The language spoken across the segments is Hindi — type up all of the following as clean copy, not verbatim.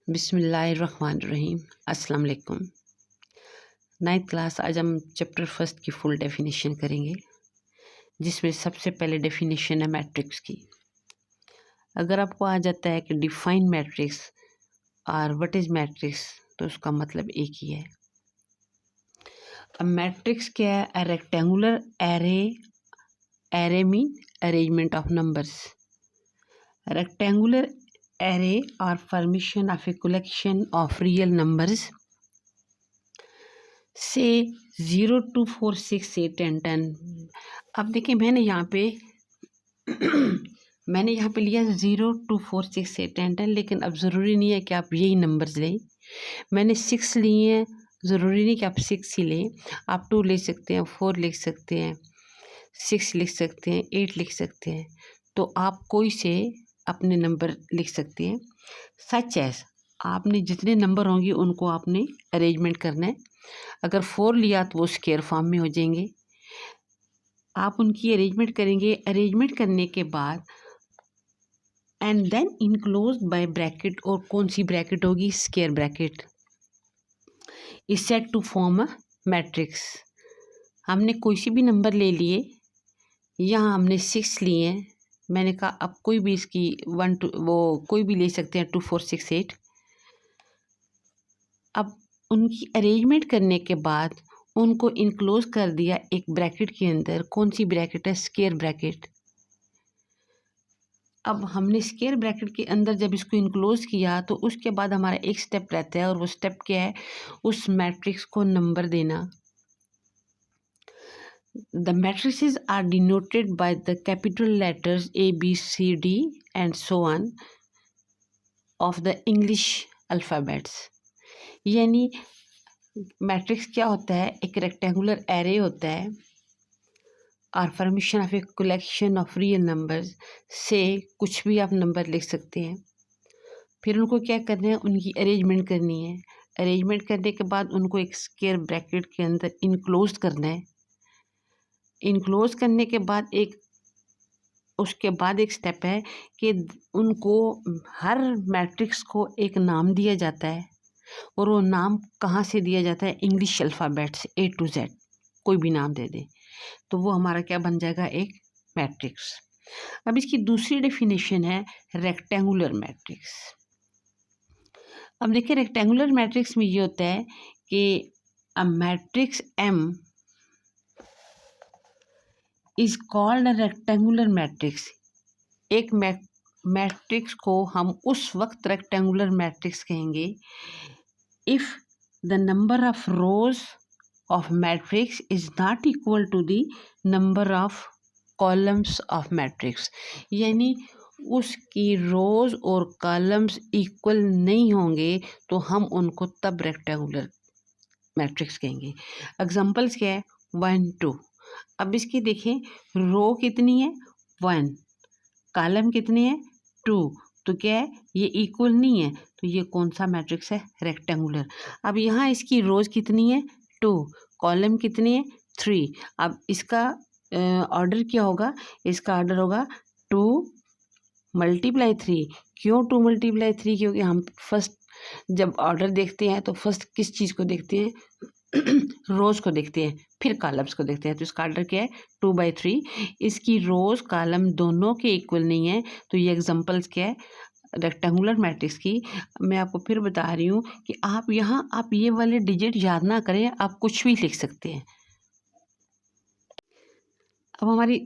बिस्मिल्लाहिर्रहमानिर्रहीम। अस्सलाम वालेकुम। 9th क्लास आज हम चैप्टर फर्स्ट की फुल डेफिनेशन करेंगे, जिसमें सबसे पहले डेफिनेशन है मैट्रिक्स की। अगर आपको आ जाता है कि डिफाइन मैट्रिक्स और व्हाट इज़ मैट्रिक्स, तो उसका मतलब एक ही है। अब मैट्रिक्स क्या है? A rectangular array mean arrangement of numbers. Rectangular array or formation of a collection of real numbers say 0 2 4 6 8 and 10। अब देखिए मैंने यहाँ पे लिया 0 2 4 6 8 and 10, लेकिन अब ज़रूरी नहीं है कि आप यही नंबर्स लें। मैंने 6 लिए हैं, ज़रूरी नहीं कि आप 6 ही लें। आप 2 ले सकते हैं, 4 लिख सकते हैं, 6 लिख सकते हैं, 8 लिख सकते हैं। तो आप कोई से अपने नंबर लिख सकते हैं। सच एस आपने जितने नंबर होंगे उनको आपने अरेंजमेंट करना है। अगर 4 लिया तो वो स्क्वायर फॉर्म में हो जाएंगे। आप उनकी अरेंजमेंट करेंगे। अरेंजमेंट करने के बाद and then enclosed by bracket, और कौन सी ब्रैकेट होगी? Square bracket is set to form a matrix. हमने कोई सी भी नंबर ले लिए, यहाँ हमने 6 लिए हैं। मैंने कहा अब कोई भी इसकी 1 2 वो कोई भी ले सकते हैं, 2 4 6 8। अब उनकी अरेंजमेंट करने के बाद उनको इनक्लोज कर दिया एक ब्रैकेट के अंदर। कौन सी ब्रैकेट है? Square bracket. अब हमने स्क्वायर ब्रैकेट के अंदर जब इसको इनक्लोज किया तो उसके बाद हमारा एक स्टेप रहता है, और वो स्टेप क्या है? उस मैट्रिक्स को नंबर देना। The matrices are denoted by the capital letters A, B, C, D and so on of the English alphabets। यानी मैट्रिक्स क्या होता है? एक रेक्टेंगुलर एरे होता है और formation of a collection of real numbers से कुछ भी आप नंबर लिख सकते हैं। फिर उनको क्या करना है? उनकी अरेंजमेंट करनी है। अरेंजमेंट करने के बाद उनको एक स्क्वायर ब्रैकेट के अंदर इनक्लोज करना है। इनक्लोज करने के बाद उसके बाद एक स्टेप है कि उनको हर मैट्रिक्स को एक नाम दिया जाता है, और वो नाम कहाँ से दिया जाता है? English alphabets A to Z, कोई भी नाम दे दे तो वो हमारा क्या बन जाएगा? एक मैट्रिक्स। अब इसकी दूसरी डेफिनेशन है रेक्टेंगुलर मैट्रिक्स। अब देखिए रेक्टेंगुलर मैट्रिक्स में ये होता है कि a matrix M is called a rectangular matrix. एक मैट्रिक्स को हम उस वक्त रेक्टेंगुलर मैट्रिक्स कहेंगे if the number of rows of matrix is not equal to the number of columns of matrix. यानी उसकी रोज और कॉलम्स इक्वल नहीं होंगे तो हम उनको तब रेक्टेंगुलर मैट्रिक्स कहेंगे। एग्जांपल्स क्या है? 1 2। अब इसकी देखें, रो कितनी है? 1, कॉलम कितनी है? 2। तो क्या है? ये इक्वल नहीं है, तो ये कौन सा मैट्रिक्स है? रेक्टेंगुलर। अब यहाँ इसकी रोज कितनी है? 2, कॉलम कितनी है? 3। अब इसका ऑर्डर क्या होगा? इसका ऑर्डर होगा 2 मल्टीप्लाई 3। क्यों 2 मल्टीप्लाई 3? क्योंकि हम फर्स्ट जब ऑर्डर देखते हैं तो फर्स्ट किस चीज़ को देखते हैं? रोज को देखते हैं, फिर कॉलम्स को देखते हैं। तो इसका ऑर्डर क्या है? 2/3। इसकी रोज कॉलम दोनों के इक्वल नहीं है, तो ये एग्जांपल्स क्या है रेक्टेंगुलर मैट्रिक्स की। मैं आपको फिर बता रही हूँ कि आप ये वाले डिजिट याद ना करें, आप कुछ भी लिख सकते हैं। अब हमारी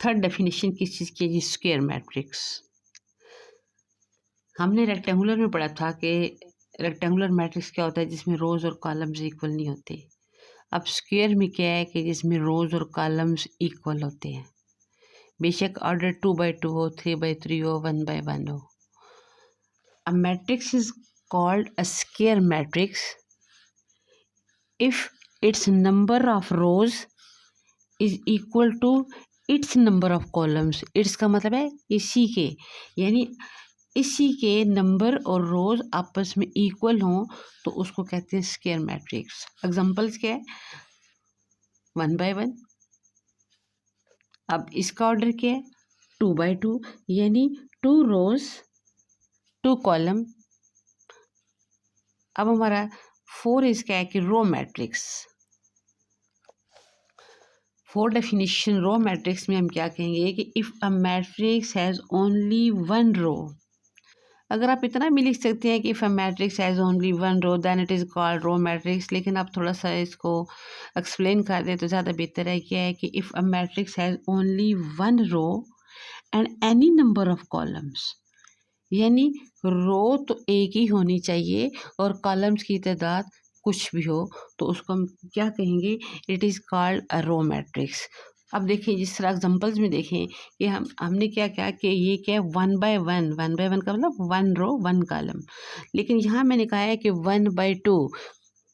थर्ड डेफिनेशन किस चीज़ की है? Square matrix. हमने रेक्टेंगुलर में पढ़ा था कि रेक्टेंगुलर मैट्रिक्स क्या होता है? जिसमें रोज और कॉलम्स इक्वल नहीं होते। अब स्क्वायर में क्या है कि जिसमें रोज और कॉलम्स इक्वल होते हैं, बेशक ऑर्डर 2/2 हो, 3/3 हो, 1/1 हो। A matrix is called a square matrix if its number of rows is equal to its number of columns. Its का मतलब है इसी के, यानी इसी के नंबर और रोज आपस में इक्वल हों तो उसको कहते हैं स्क्वायर मैट्रिक्स। एग्जांपल्स क्या है? 1/1। अब इसका ऑर्डर क्या है? 2/2, यानी 2 रोज 2 कॉलम अब हमारा 4 इज क्या है कि row matrix. For definition row matrix में हम क्या कहेंगे कि if a matrix has only one row, अगर आप इतना भी लिख सकते हैं कि if a matrix has only one row then it is called row matrix, लेकिन आप थोड़ा सा इसको एक्सप्लेन कर दें तो ज़्यादा बेहतर है। क्या है कि if a matrix has only one row and any number of columns, यानी रो तो एक ही होनी चाहिए और कॉलम्स की तादाद कुछ भी हो तो उसको हम क्या कहेंगे, it is called a row matrix. अब देखिए जिस तरह एग्जांपल्स में देखें कि हमने क्या किया कि ये क्या है 1 by 1 का मतलब 1 रो 1 कॉलम, लेकिन यहाँ मैंने कहा है कि 1/2,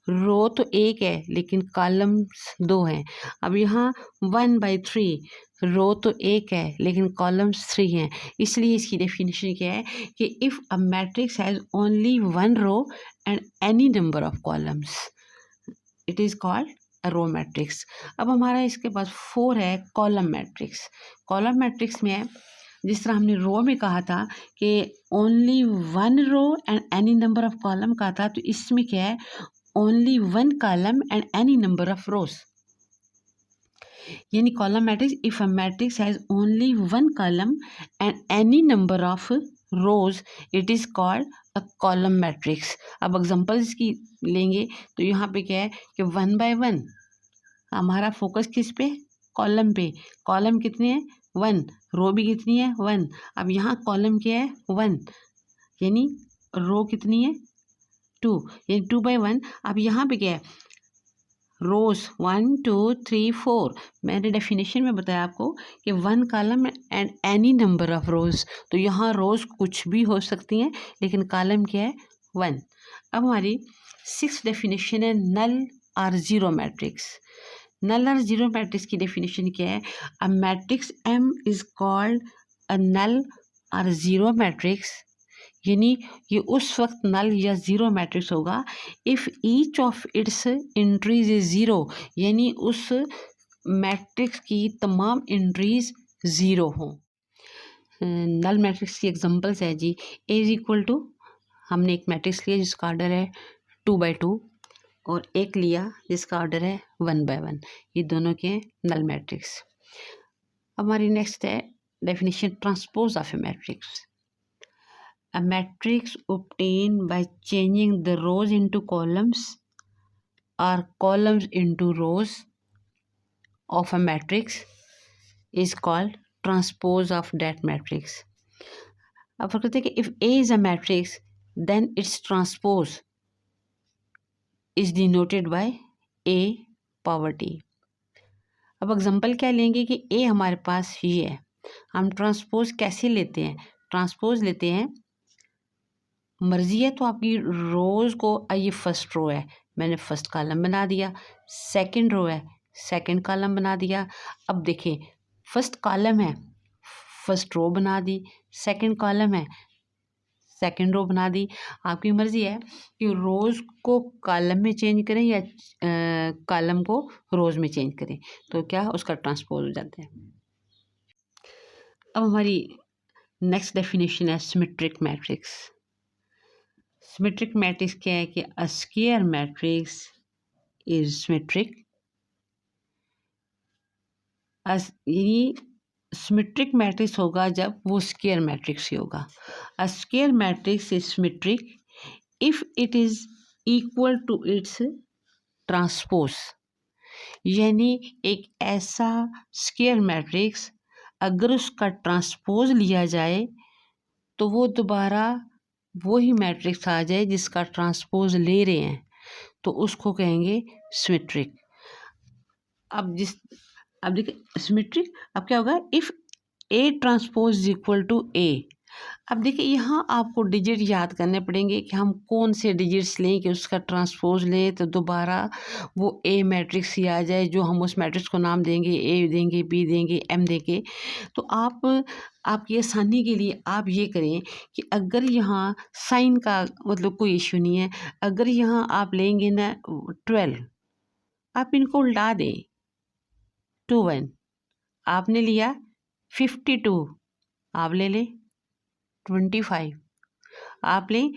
रो तो एक है लेकिन कॉलम्स 2 हैं। अब यहाँ 1/3, रो तो एक है लेकिन कॉलम्स 3 हैं, इसलिए इसकी डेफिनेशन क्या है कि if a matrix has only one row and any number of columns it is called a row matrix. अब हमारा इसके पास 4 है कॉलम मैट्रिक्स। कॉलम मैट्रिक्स में है जिस तरह हमने रो में कहा था कि only one row and any number of column कहा था, तो इसमें क्या है only one column and any number of rows, यानी column matrix if a matrix has only one column and any number of rows it is called a column matrix. अब एग्जांपल्स की लेंगे तो यहाँ पे क्या है कि 1/1, हमारा फोकस किस पे, कॉलम पे। कॉलम कितने हैं 1, रो भी कितनी है 1। अब यहाँ कॉलम क्या है 1, यानी रो कितनी है 2, यानी 2/1। अब यहाँ पे क्या है रोज 1 2 3 4, मैंने डेफिनेशन में बताया आपको कि one column and any number of रोज, तो यहाँ रोज कुछ भी हो सकती हैं लेकिन कॉलम क्या है 1। अब हमारी 6th डेफिनेशन है नल और जीरो मैट्रिक्स। नल और जीरो मैट्रिक्स की डेफिनेशन क्या है, a matrix M is called a null और जीरो मैट्रिक्स, यानी ये उस वक्त नल या ज़ीरो मैट्रिक्स होगा if each of its entries is zero, यानी उस मैट्रिक्स की तमाम एंट्रीज ज़ीरो हों। नल मैट्रिक्स की एग्जांपल्स है जी, ए इज इक्वल टू, हमने एक मैट्रिक्स लिया जिसका ऑर्डर है 2/2 और एक लिया जिसका ऑर्डर है 1/1, ये दोनों के नल मैट्रिक्स। हमारी नेक्स्ट है definition transpose of a matrix. A matrix obtained by changing the rows into columns or columns into rows of a matrix is called transpose of that matrix. अब कहते हैं कि if A is a matrix then its transpose is denoted by A power T. अब एग्जांपल क्या लेंगे कि A हमारे पास ये है, हम ट्रांसपोज कैसे लेते हैं, ट्रांसपोज लेते हैं, मर्जी है तो आपकी रोज़ को, ये फर्स्ट रो है मैंने फर्स्ट कॉलम बना दिया, सेकंड रो है सेकंड कॉलम बना दिया। अब देखिए फर्स्ट कॉलम है फर्स्ट रो बना दी, सेकंड कॉलम है सेकंड रो बना दी। आपकी मर्जी है कि रोज़ को कॉलम में चेंज करें या कॉलम को रोज़ में चेंज करें, तो क्या उसका ट्रांसपोज हो जाता है। अब हमारी नेक्स्ट डेफिनेशन है सिमेट्रिक मैट्रिक्स। सिमेट्रिक मैट्रिक्स क्या है कि a square matrix is symmetric, यानी सिमेट्रिक मैट्रिक्स होगा जब वो स्क्वायर मैट्रिक्स ही होगा। A square matrix is symmetric if it is equal to its transpose, यानी एक ऐसा स्क्वायर मैट्रिक्स अगर उसका ट्रांसपोज लिया जाए तो वो दोबारा वही मैट्रिक्स आ जाए जिसका ट्रांसपोज ले रहे हैं, तो उसको कहेंगे सिमेट्रिक। अब देखिए सिमेट्रिक अब क्या होगा, if A transpose is equal to A. अब देखिए यहाँ आपको डिजिट याद करने पड़ेंगे कि हम कौन से डिजिट्स लें कि उसका ट्रांसपोज लें तो दोबारा वो ए मैट्रिक्स ही आ जाए, जो हम उस मैट्रिक्स को नाम देंगे, ए देंगे, बी देंगे, एम देंगे। तो आपकी आसानी के लिए आप ये करें कि अगर यहाँ साइन का मतलब कोई इशू नहीं है, अगर यहाँ आप लेंगे ना 12, आप इनको उल्टा दें 2 1, आपने लिया 52, आप ले लें 25, आप लें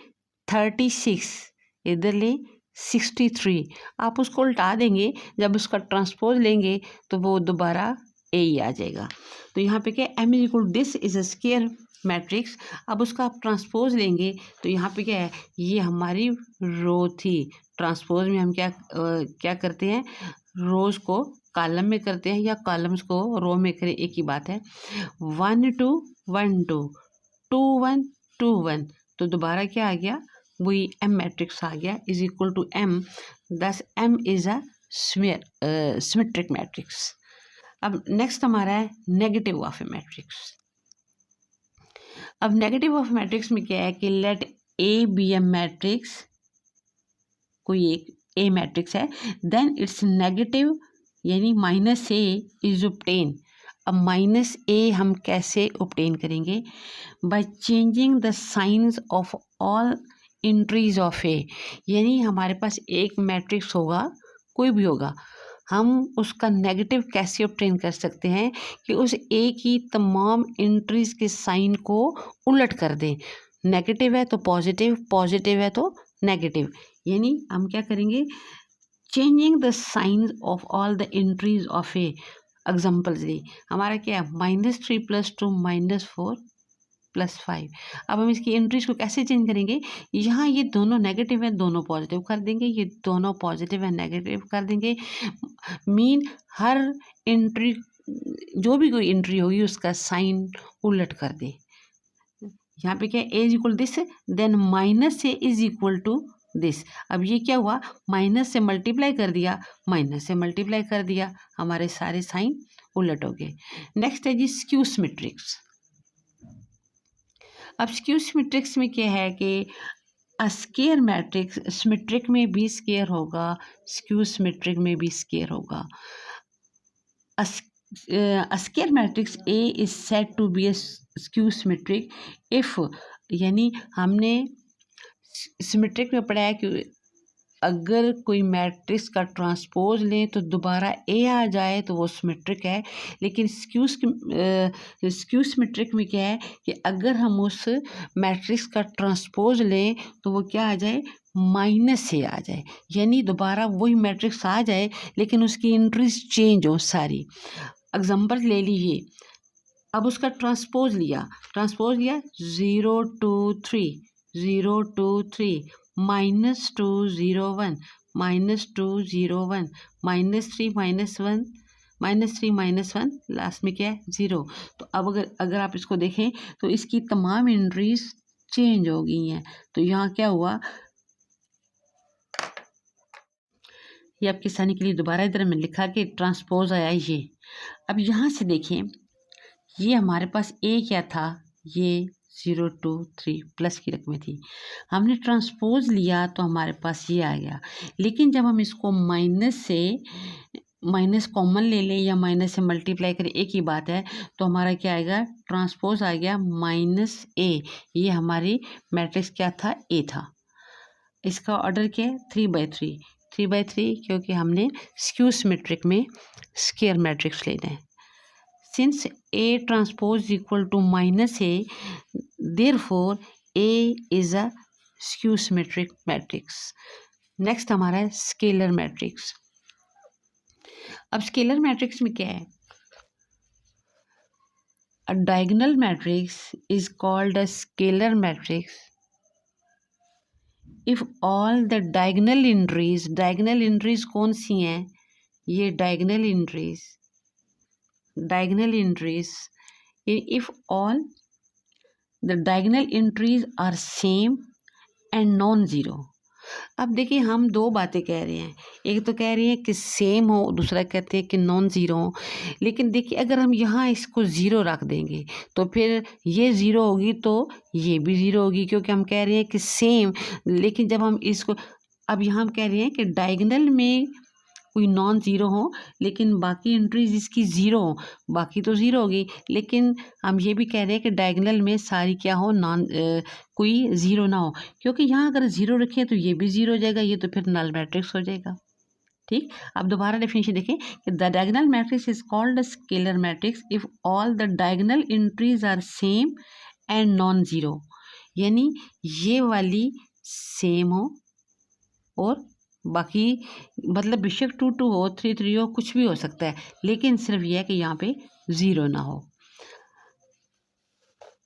36, इधर ले 63, आप उसको उल्टा देंगे, जब उसका ट्रांसपोज लेंगे तो वो दोबारा ए ही आ जाएगा। तो यहाँ पे क्या M is equal this is a square matrix. अब उसका आप ट्रांसपोज लेंगे तो यहाँ पे क्या है, ये हमारी रो थी। ट्रांसपोज में हम क्या करते हैं, रोज को कॉलम में करते हैं या कॉलम्स को रो में करें, एक ही बात है। 1 2 1 2 2 1 2 1, तो दोबारा क्या आ गया, वही एम मैट्रिक्स आ गया is equal to M. Thus M is a symmetric matrix. अब नेक्स्ट हमारा है नेगेटिव ऑफ ए मैट्रिक्स। अब नेगेटिव ऑफ मैट्रिक्स में क्या है कि let A be a matrix, कोई एक ए मैट्रिक्स है, देन इट्स नेगेटिव यानी माइनस ए इज ऑब्टेन। अब माइनस ए हम कैसे ऑब्टेन करेंगे, by changing the signs of all entries of A. यानी हमारे पास एक मैट्रिक्स होगा, कोई भी होगा, हम उसका नेगेटिव कैसे ऑब्टेन कर सकते हैं कि उस ए की तमाम एंट्रीज के साइन को उलट कर दें। नेगेटिव है तो पॉजिटिव, पॉजिटिव है तो नेगेटिव। यानी हम क्या करेंगे, changing the signs of all the entries of A. Examples दी, हमारा क्या है -3 + 2 -4 + 5। अब हम इसकी एंट्रीज को कैसे चेंज करेंगे, यहाँ ये दोनों नेगेटिव है, दोनों पॉजिटिव कर देंगे, ये दोनों पॉजिटिव है, नेगेटिव कर देंगे। मीन हर एंट्री, जो भी कोई एंट्री होगी उसका साइन उलट कर दे। यहाँ पे क्या A is equal this, then minus A is equal to this. अब ये क्या हुआ, माइनस से मल्टीप्लाई कर दिया, माइनस से मल्टीप्लाई कर दिया, हमारे सारे साइन उलट हो गए। नेक्स्ट है जी स्क्यू सिमेट्रिक्स। अब स्क्यू सिमेट्रिक्स में क्या है कि स्क्वायर मैट्रिक्स सिमेट्रिक में भी स्क्वायर होगा, स्क्यू सिमेट्रिक में भी स्क्वायर होगा। Square matrix A is said to B a skew symmetric if, यानी हमने सिमेट्रिक में पढ़ा है कि अगर कोई मैट्रिक्स का ट्रांसपोज लें तो दोबारा ए आ जाए तो वो सिमेट्रिक है। लेकिन स्क्यू सिमेट्रिक में क्या है कि अगर हम उस मैट्रिक्स का ट्रांसपोज लें तो वो क्या आ जाए, माइनस से आ जाए, यानी दोबारा वही मैट्रिक्स आ जाए लेकिन उसकी एंट्रीज चेंज हो सारी। एग्जाम्पल ले लीजिए, अब उसका ट्रांसपोज लिया 0 2 3 0 2 3 -2 0 1 -2 0 1 -3 -1 लास्ट में क्या है 0। तो अब अगर आप इसको देखें तो इसकी तमाम एंट्रीज चेंज हो गई हैं। तो यहाँ क्या हुआ, ये आपके सामने के लिए दोबारा इधर में लिखा कि ट्रांसपोज आया ये। अब यहाँ से देखें, ये हमारे पास ए क्या था, ये 0 2 3 प्लस की रकमें थी, हमने ट्रांसपोज लिया तो हमारे पास ये आ गया। लेकिन जब हम इसको माइनस कॉमन ले लें या माइनस से मल्टीप्लाई करें, एक ही बात है, तो हमारा क्या आएगा, ट्रांसपोज आ गया -a। ये हमारी मैट्रिक्स क्या था, ए था। इसका ऑर्डर क्या है, 3/3 3/3, क्योंकि हमने स्क्यू सिमेट्रिक में स्क्वायर मैट्रिक्स लेना है। Since A transpose equal to -a, therefore A is a skew symmetric matrix. Next हमारा है स्केलर मैट्रिक्स। अब स्केलर मैट्रिक्स में क्या है, a diagonal matrix is called a scalar matrix if all the diagonal entries कौन सी हैं, ये diagonal entries if all the diagonal entries are same and non-zero। अब देखिए हम दो बातें कह रहे हैं, एक तो कह रहे हैं कि सेम हो, दूसरा कहते हैं कि नॉन ज़ीरो हो। लेकिन देखिए अगर हम यहाँ इसको ज़ीरो रख देंगे तो फिर ये ज़ीरो होगी तो ये भी ज़ीरो होगी, क्योंकि हम कह रहे हैं कि सेम। लेकिन जब हम इसको, अब यहाँ हम कह रहे हैं कि डायगोनल में कोई नॉन ज़ीरो हो लेकिन बाकी एंट्रीज इसकी ज़ीरो हो, बाकी तो ज़ीरो होगी। लेकिन हम ये भी कह रहे हैं कि डायगोनल में सारी क्या हो, कोई ज़ीरो ना हो, क्योंकि यहाँ अगर ज़ीरो रखें तो ये भी ज़ीरो हो जाएगा, ये तो फिर नल मैट्रिक्स हो जाएगा। ठीक, अब दोबारा डेफिनेशन देखें कि the diagonal matrix is called a scalar matrix if all the diagonal entries are same and non zero. यानी ये वाली सेम हो और बाकी मतलब बेशक 2 2 हो, 3 3 हो, कुछ भी हो सकता है, लेकिन सिर्फ यह है कि यहाँ पे 0 ना हो।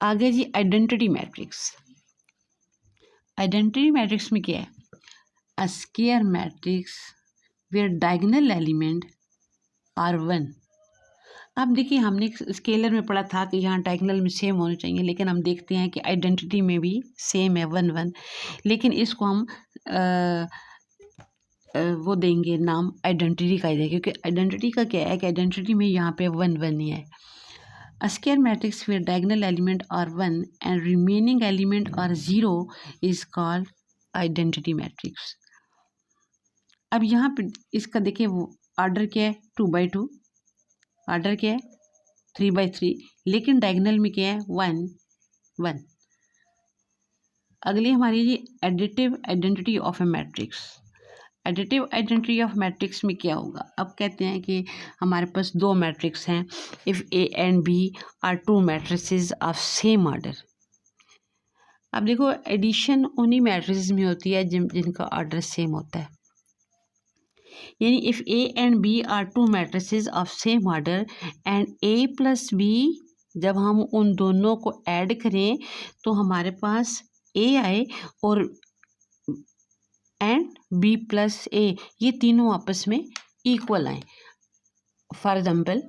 आगे जी आइडेंटिटी मैट्रिक्स। आइडेंटिटी मैट्रिक्स में क्या है? A square matrix where diagonal element are 1। अब देखिए हमने स्केलर में पढ़ा था कि यहाँ डायगोनल में सेम होने चाहिए, लेकिन हम देखते हैं कि आइडेंटिटी में भी सेम है 1 1, लेकिन इसको हम वो देंगे नाम आइडेंटिटी का ही देंगे, क्योंकि आइडेंटिटी का क्या है कि आइडेंटिटी में यहाँ पे 1 1 ही है। A square matrix where diagonal element are 1 and remaining element are 0 is called identity matrix। अब यहाँ पे इसका देखिए वो ऑर्डर क्या है 2 by 2, ऑर्डर क्या है 3 by 3, लेकिन डायगोनल में क्या है 1 1। अगली हमारी जी additive identity of a matrix. Additive identity of matrix में क्या होगा? अब कहते हैं कि हमारे पास 2 मैट्रिक्स हैं, if A and B are 2 matrices of same order. अब देखो एडिशन उन्हीं मैट्रिसेस में होती है जिनका ऑर्डर सेम होता है, यानी if A and B are 2 matrices of same order and A plus B, जब हम उन दोनों को ऐड करें तो हमारे पास ए आए और एंड बी प्लस ए, ये तीनों आपस में इक्वल आए। फॉर एग्जाम्पल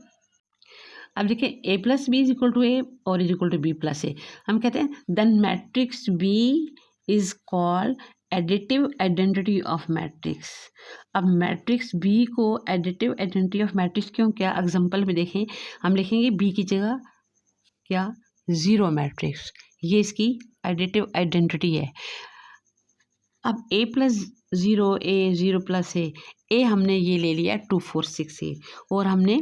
अब देखिए A plus B is equal to A और is equal to B plus A, हम कहते हैं then matrix B is called additive identity of matrix. अब मैट्रिक्स बी को एडिटिव आइडेंटिटी ऑफ मैट्रिक्स क्यों, क्या एग्जाम्पल में देखें, हम लिखेंगे बी की जगह क्या 0 मैट्रिक्स, ये इसकी एडिटिव आइडेंटिटी है। अब ए प्लस 0 ए 0 प्लस ए हमने ये ले लिया 2 4 6 8, और हमने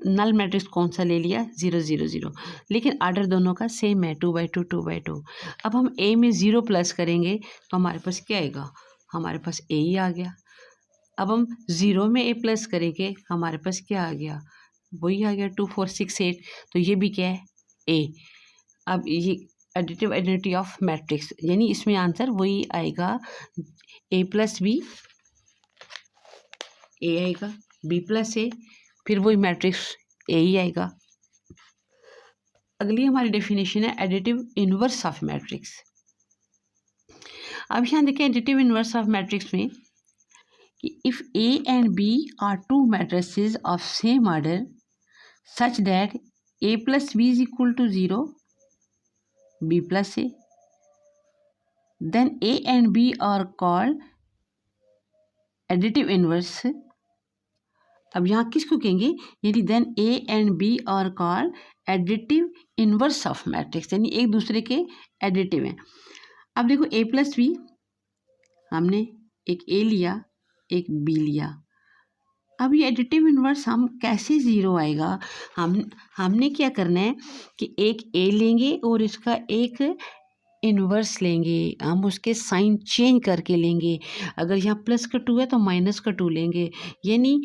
नल मैट्रिक्स कौन सा ले लिया 0 0 0, लेकिन ऑर्डर दोनों का सेम है 2 by 2 2 by 2। अब हम ए में 0 प्लस करेंगे तो हमारे पास क्या आएगा, हमारे पास ए ही आ गया। अब हम 0 में ए प्लस करेंगे हमारे पास क्या आ गया, वही आ गया 2 4 6 8, तो ये भी क्या है ए। अब ये एडिटिव आइडेंटिटी ऑफ मैट्रिक्स, यानी इसमें आंसर वही आएगा ए प्लस बी, ए आएगा बी प्लस ए, फिर वही मैट्रिक्स ए ही आएगा। अगली हमारी डेफिनेशन है एडिटिव इनवर्स ऑफ मैट्रिक्स। अब यहाँ देखें एडिटिव इनवर्स ऑफ मैट्रिक्स में कि if A and B are 2 matrices of same order such that A plus B is equal to 0 B plus A, then A and B are called additive inverse। अब यहाँ किसको कहेंगे, यानी then A and B are called additive inverse of matrix, यानी एक दूसरे के एडिटिव हैं। अब देखो A प्लस बी, हमने एक A लिया एक B लिया, अब ये एडिटिव इनवर्स हम कैसे 0 आएगा, हमने क्या करना है कि एक A लेंगे और इसका एक इन्वर्स लेंगे, हम उसके साइन चेंज करके लेंगे। अगर यहाँ प्लस का 2 है तो माइनस का 2 लेंगे, यानी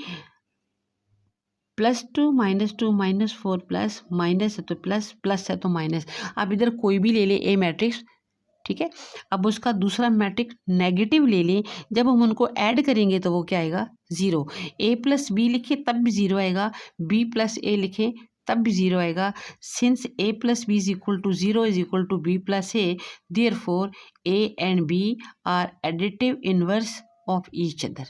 +2 -2 -4 प्लस, माइनस है तो प्लस, प्लस है तो माइनस। आप इधर कोई भी ले लें ए मैट्रिक्स, ठीक है, अब उसका दूसरा मैट्रिक्स नेगेटिव ले लें, जब हम उनको ऐड करेंगे तो वो क्या आएगा 0। ए प्लस बी लिखें तब भी 0 आएगा, बी प्लस ए लिखें तब भी 0 आएगा। Since A plus B is equal to 0 is equal to B plus A, therefore A and B are additive inverse of each other.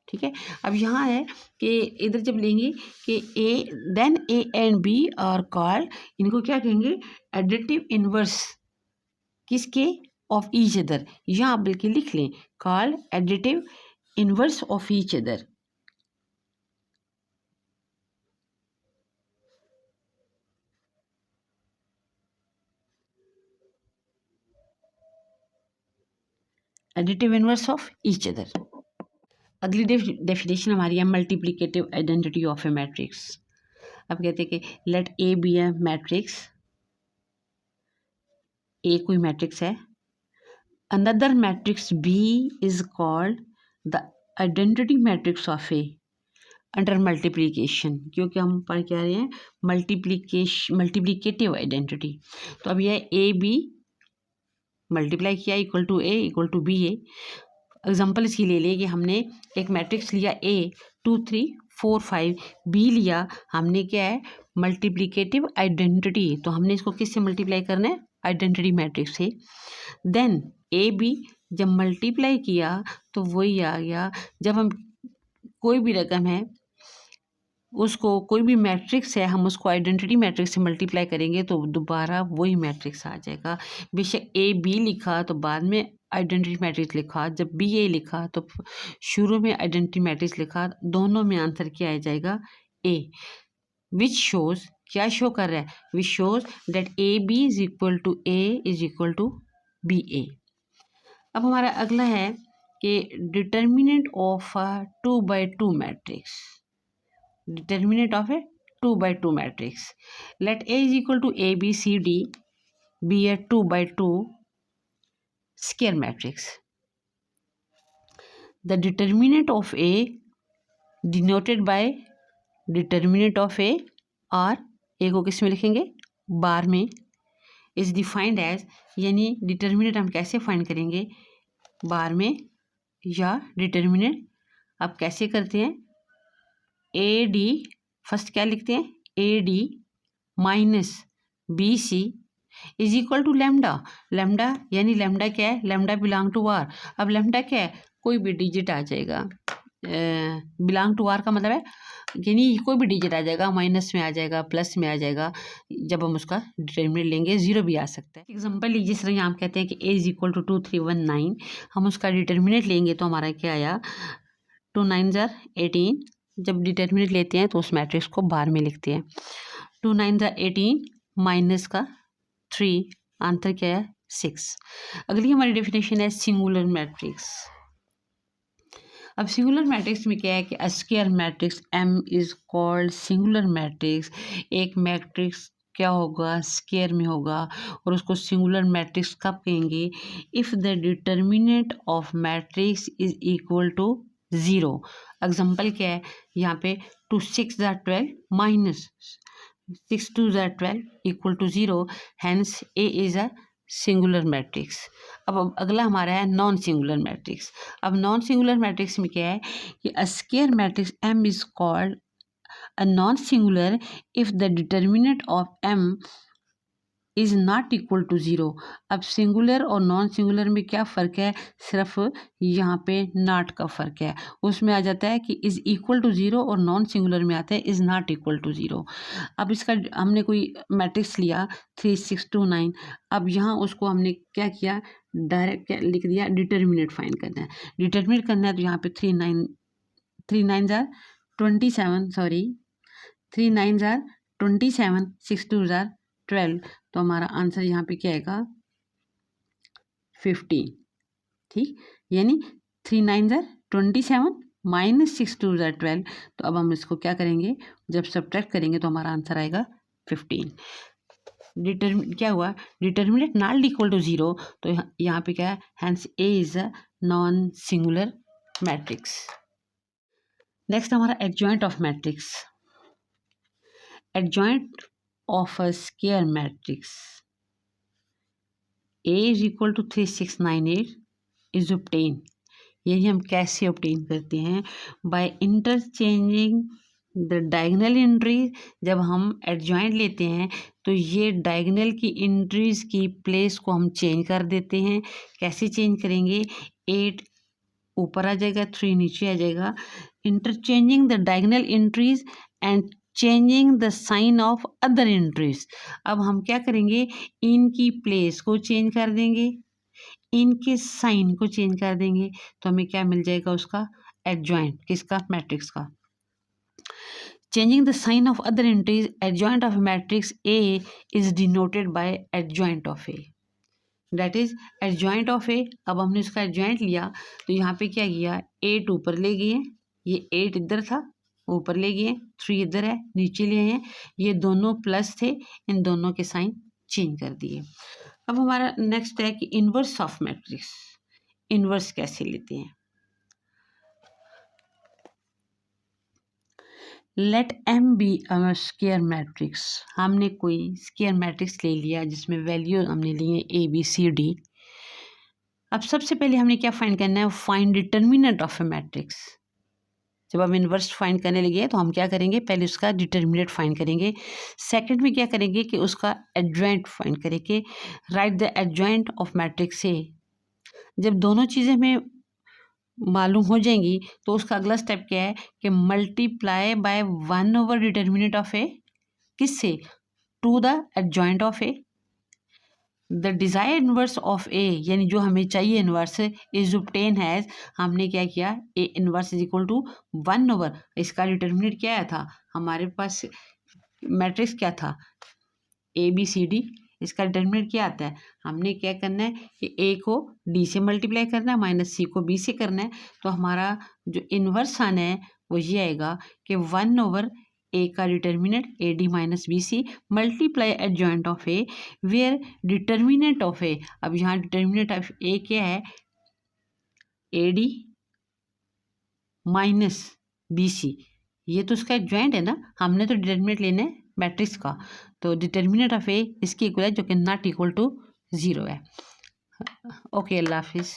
ठीक है, अब यहाँ है कि इधर जब लेंगे कि A then A and B are called, इनको क्या कहेंगे एडिटिव इनवर्स किसके ऑफ ईच अदर, यहाँ आप बल्कि लिख लें called additive inverse of each other. Additive inverse of each other. अगली डेफिनेशन हमारी है multiplicative identity of a matrix. अब कहते हैं कि let A be a matrix, A कोई मैट्रिक्स है, another matrix B is called the identity matrix of A under multiplication, क्योंकि हम पढ़ क्या रहे हैं मल्टीप्लिकेटिव आइडेंटिटी। तो अब यह ए बी मल्टीप्लाई किया equal to A equal to B A, example इसकी ले लें कि हमने एक मैट्रिक्स लिया A 2 3 4 5, B लिया हमने क्या है मल्टीप्लिकेटिव आइडेंटिटी, तो हमने इसको किससे मल्टीप्लाई करना है आइडेंटिटी मैट्रिक्स से। देन AB जब मल्टीप्लाई किया तो वही आ गया, जब हम कोई भी रकम है उसको कोई भी मैट्रिक्स है हम उसको आइडेंटिटी मैट्रिक्स से मल्टीप्लाई करेंगे तो दोबारा वही मैट्रिक्स आ जाएगा। बेशक AB लिखा तो बाद में आइडेंटिटी मैट्रिक्स लिखा, जब BA लिखा तो शुरू में आइडेंटिटी मैट्रिक्स लिखा, दोनों में आंसर क्या आ जाएगा A, विच शोज क्या शो कर रहा है which shows that AB is equal to A is equal to BA। अब हमारा अगला है कि determinant of a 2x2 matrix, determinant of a 2x2 matrix. Let A is equal to A, B, C, D be a 2x2 square matrix. The determinant of A denoted by determinant of A और A को किस में लिखेंगे बार में, is defined as, यानी determinant हम कैसे फाइंड करेंगे बार में या determinant आप कैसे करते हैं AD फर्स्ट क्या लिखते हैं AD minus BC is equal to lambda, lambda यानी लेमडा क्या है लेमडा बिलोंग टू आर। अब लेमडा क्या है कोई भी डिजिट आ जाएगा, बिलोंग टू आर का मतलब है यानी कोई भी डिजिट आ जाएगा, माइनस में आ जाएगा प्लस में आ जाएगा, जब हम उसका डिटरमिनेंट लेंगे जीरो भी आ सकता है। एग्जांपल लीजिए जिस तरह यहाँ हम कहते हैं कि A इज इक्वल टू 2319, हम उसका डिटरमिनेंट लेंगे तो हमारा क्या आया 2 9 जार 18, जब डिटरमिनेंट लेते हैं तो उस मैट्रिक्स को बार में लिखते हैं 2 9 जार 18 माइनस का 3, आंसर क्या है 6। अगली हमारी डेफिनेशन है सिंगुलर मैट्रिक्स। अब सिंगुलर मैट्रिक्स में क्या है कि square matrix M is called singular matrix. एक मैट्रिक्स क्या होगा स्क्वायर में होगा और उसको सिंगुलर मैट्रिक्स कब कहेंगे if the determinant of matrix is equal to 0। Example क्या है यहाँ पे 2 6 जार 12 माइनस 6 2 जार 12 equal to 0, hence A is a singular matrix. अब अगला हमारा है नॉन सिंगुलर मैट्रिक्स। अब नॉन सिंगुलर मैट्रिक्स में क्या है कि a square matrix M is called a non singular if the determinant of M is not equal to 0। अब सिंगुलर और नॉन सिंगुलर में क्या फ़र्क है, सिर्फ यहाँ पे नॉट का फ़र्क है, उसमें आ जाता है कि इज़ इक्वल टू 0 और नॉन सिंगुलर में आता है इज़ नॉट इक्वल टू 0। अब इसका हमने कोई मैट्रिक्स लिया 3 6 2 9, अब यहाँ उसको हमने क्या किया डायरेक्ट क्या लिख दिया डिटर्मिनेंट फाइंड करना है, डिटर्मिनेट करना है तो यहाँ पे 3 9 जार 27 सॉरी 3 9 जार 27 6 2 जार 12, तो हमारा आंसर यहाँ पे क्या आएगा 15। ठीक, यानी 3 9 जार 27 माइनस 6 2 जार 12, तो अब हम इसको क्या करेंगे जब सब्ट्रैक्ट करेंगे तो हमारा आंसर आएगा 15। क्या हुआ डिटर्मिनेंट नॉट इक्वल टू 0, तो यहाँ पे क्या है hence A is a non singular matrix. Next हमारा adjoint of matrix. Adjoint of a square matrix A is equal to 3698 is obtained। यही हम कैसे obtain करते हैं by interchanging the diagonal entries। जब हम adjoint लेते हैं तो ये diagonal की entries की place को हम change कर देते हैं। कैसे change करेंगे 8 ऊपर आ जाएगा 3 नीचे आ जाएगा। interchanging the diagonal entries and changing the sign of other entries. अब हम क्या करेंगे इनकी प्लेस को चेंज कर देंगे, इनके साइन को चेंज कर देंगे, तो हमें क्या मिल जाएगा उसका एडजॉइंट किसका मैट्रिक्स का। Changing the sign of other entries adjoint of matrix A is denoted by adjoint of A, that is adjoint of A। अब हमने इसका एडजॉइंट लिया तो यहाँ पे क्या किया 8 ऊपर ले गए, ये 8 इधर था ऊपर ले गए, 3 इधर है नीचे ले हैं, ये दोनों प्लस थे इन दोनों के साइन चेंज कर दिए। अब हमारा नेक्स्ट है कि इन्वर्स ऑफ मैट्रिक्स। इन्वर्स कैसे लेते हैं let M be a square matrix. हमने कोई स्क्वायर मैट्रिक्स ले लिया जिसमें वैल्यू हमने ली है A B C D। अब सबसे पहले हमने क्या फाइंड करना है, find determinant of a matrix. जब हम इन्वर्स फाइंड करने लगे तो हम क्या करेंगे, पहले उसका डिटर्मिनेंट फाइंड करेंगे। सेकंड में क्या करेंगे कि उसका एडजॉइंट फाइंड करेंगे, right the adjoint of matrix A. जब दोनों चीज़ें हमें मालूम हो जाएंगी तो उसका अगला स्टेप क्या है कि multiply by 1 determinant of A, किससे, to the adjoint of A. The desire inverse of A, यानी जो हमें चाहिए इन्वर्स इज ऑब्टेन हैज, हमने क्या किया, A inverse is equal to 1, इसका डिटर्मिनेंट क्या आया था, हमारे पास मैट्रिक्स क्या था, ए बी सी डी, इसका डिटर्मिनेंट क्या आता है, हमने क्या करना है कि ए को डी से मल्टीप्लाई करना है माइनस सी को बी से करना है। तो हमारा जो इन्वर्स आना है वो ये आएगा कि 1 ए का determinant A D minus B C multiply adjoint of A where determinant of A, अब यहाँ डिटर्मिनेंट ऑफ ए क्या है, A D minus B C, ये तो उसका एडजॉइंट है ना, हमने तो डिटर्मिनेंट लेना है मैट्रिक्स का, तो डिटर्मिनेंट ऑफ ए इसकी इक्वल है जो कि नॉट इक्वल टू 0 है। ओके, अल्लाह हाफिज़।